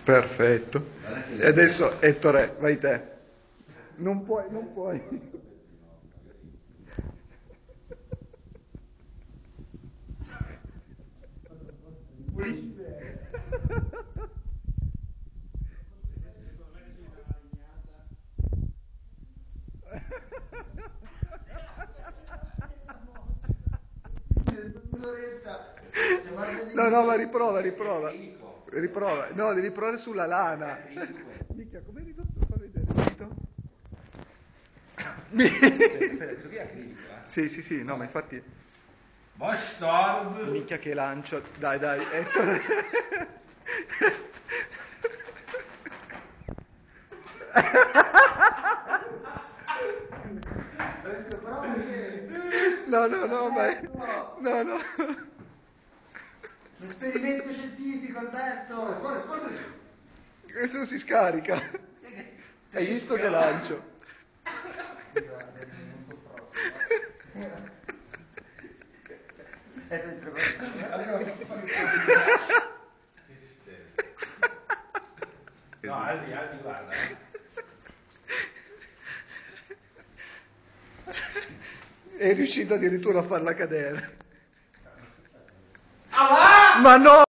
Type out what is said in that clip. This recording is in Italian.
Perfetto. E adesso Ettore, vai te. Non puoi, non puoi. No, no, ma riprova. Riprova. No, devi provare sulla lana. Minchia, come ridotto? Fa vedere il dito. Sì, no, ma infatti... Bastard! Minchia che lancio. Dai, Ettore. No, ma... No. Un esperimento scientifico, Alberto! Scusa. Adesso si scarica. Hai visto che lancio? Non so proprio. È sempre così. Che succede? No, Aldi, guarda. È riuscito addirittura a farla cadere. Ah, va! Ma no!